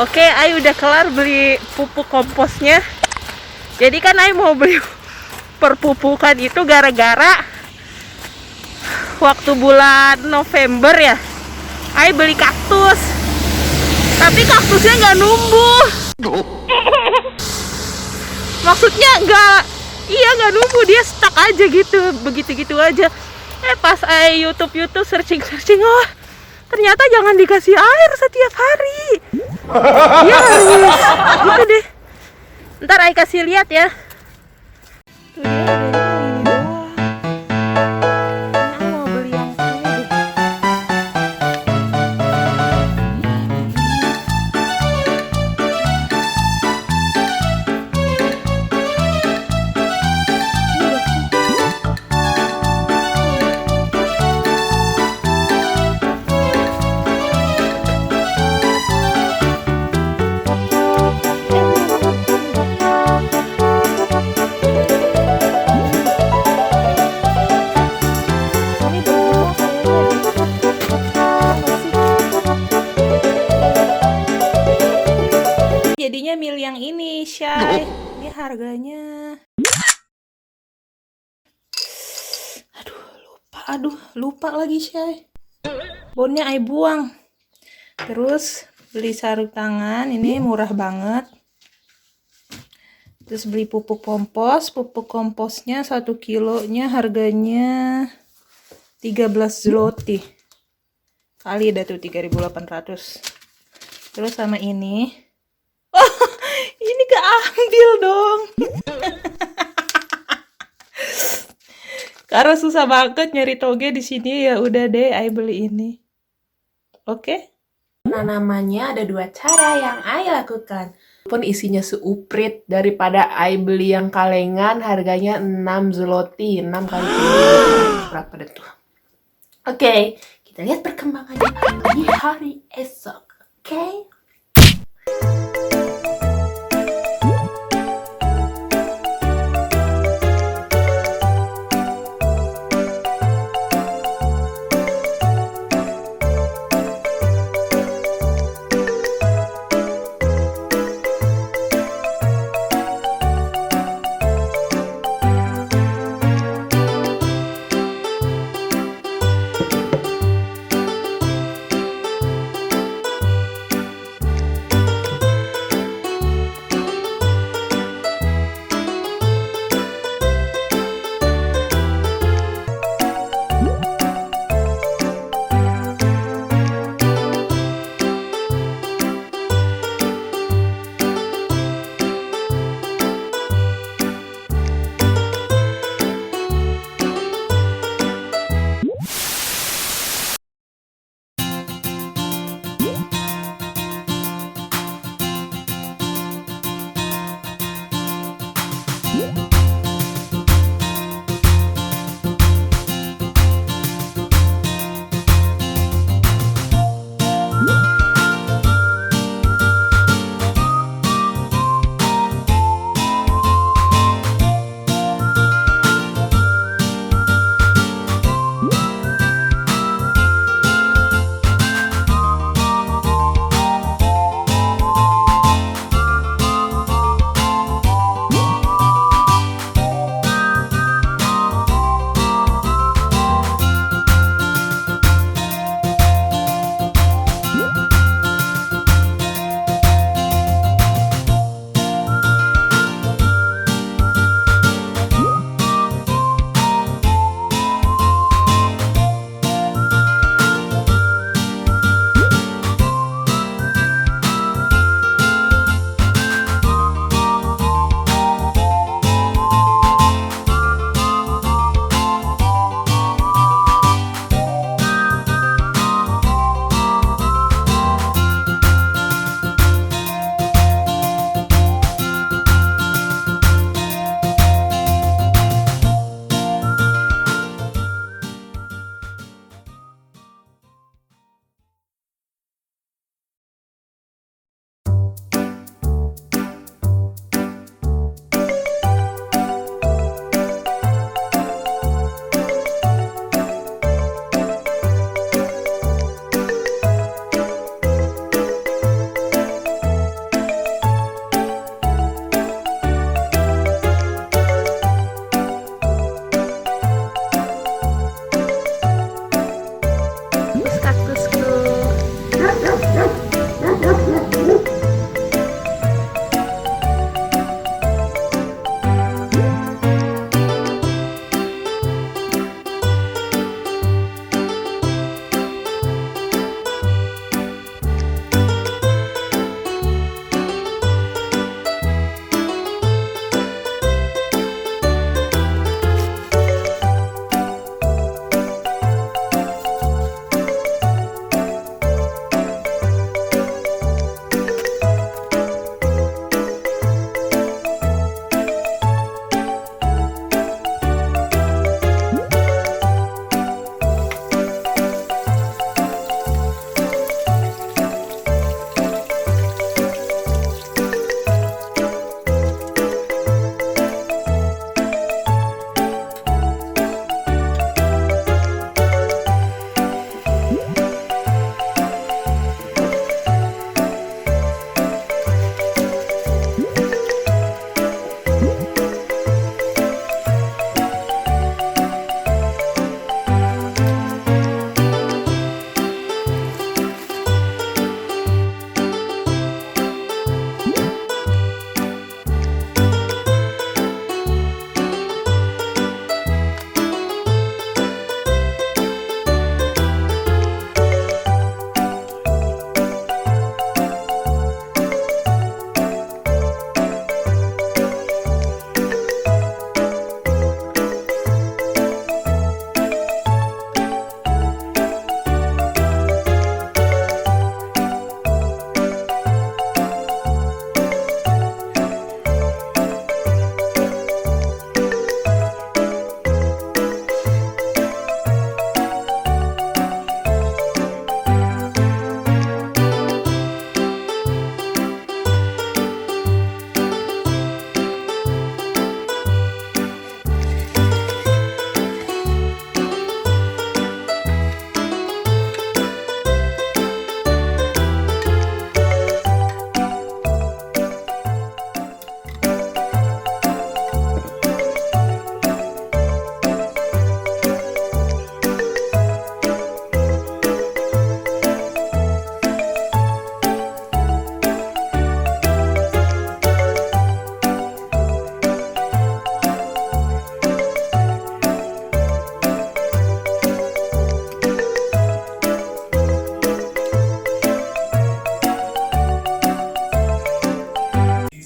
Oke, Ai udah kelar beli pupuk komposnya. Jadi kan Ai mau beli perpupukan itu gara-gara waktu bulan November ya, Ai beli kaktus. Tapi kaktusnya nggak numbuh. Maksudnya nggak numbuh, dia stuck aja gitu, begitu-gitu aja. Pas Ai YouTube searching, oh ternyata jangan dikasih air setiap hari. Dia harus gitu deh. Ntar Ai kasih lihat ya. Tuh dia adanya ini doang. Ini Ai mau beli yang ini deh. Jadinya milih yang ini, syay. Ini harganya. Lupa lagi, syay. Bonnya Ai buang. Terus beli sarung tangan, ini murah banget. Terus beli pupuk komposnya 1 kilonya harganya 13 zloty. Kali dah tuh 3.800. Terus sama ini. Oh, ini keambil dong. Karena susah banget nyari toge di sini, ya udah deh Ai beli ini. Oke? Namanya ada 2 cara yang Ai lakukan. Pun isinya seuprit daripada Ai beli yang kalengan harganya 6 zloty, 6 kali 7 berapa deh tuh. Oke, kita lihat perkembangannya di hari esok. Oke?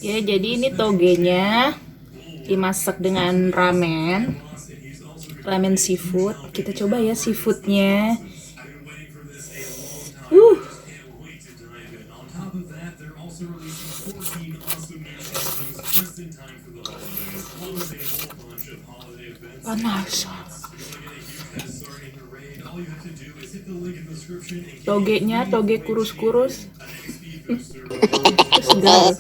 Ya, jadi ini togenya dimasak dengan ramen seafood. Kita coba ya seafoodnya. Panas. Togenya, toge kurus-kurus. Segar.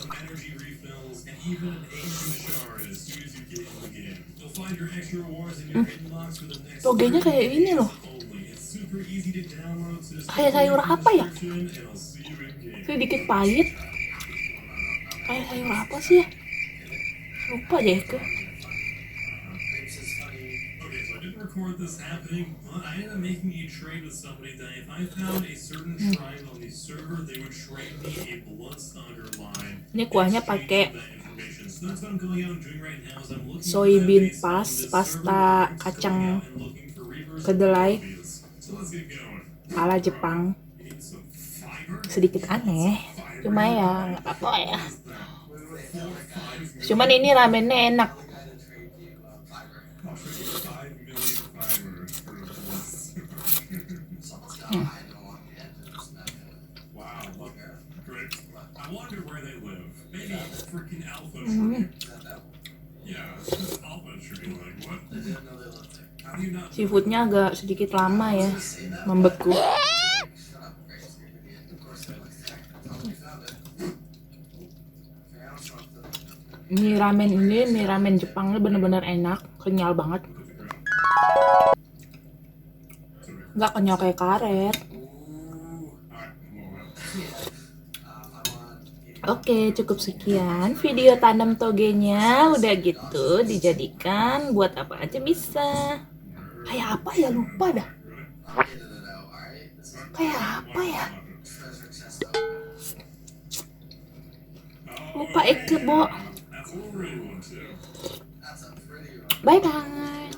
Togenya kayak ini loh. Kayak sayur apa ya? Sedikit pahit. Kayak sayur apa sih ya? Lupa deh ke. Record this happening, I ended up making a trade with somebody that if I found a certain shrine on the server, they would trade me a Bloodstonder line. Ini kuahnya pakai So that's what I'm going out and doing right now is I'm looking soybean pasta kacang kedelai So let's get going. ala Jepang. Sedikit aneh, cuma ya nggak apa-apa ya. Cuman ini ramennya enak. I wonder where they live. Maybe freaking Alpha. Yeah, Alpha should be like, what? How do you not? Seafoodnya agak sedikit lama ya membeku. Mie ramen Jepangnya bener-bener enak, kenyal banget. Nggak kenyal kayak karet. Oke, cukup sekian video tanam togenya. Udah gitu dijadikan buat apa aja bisa. Kayak apa ya, lupa dah. Kayak apa ya? Lupa Bo. Bye bye.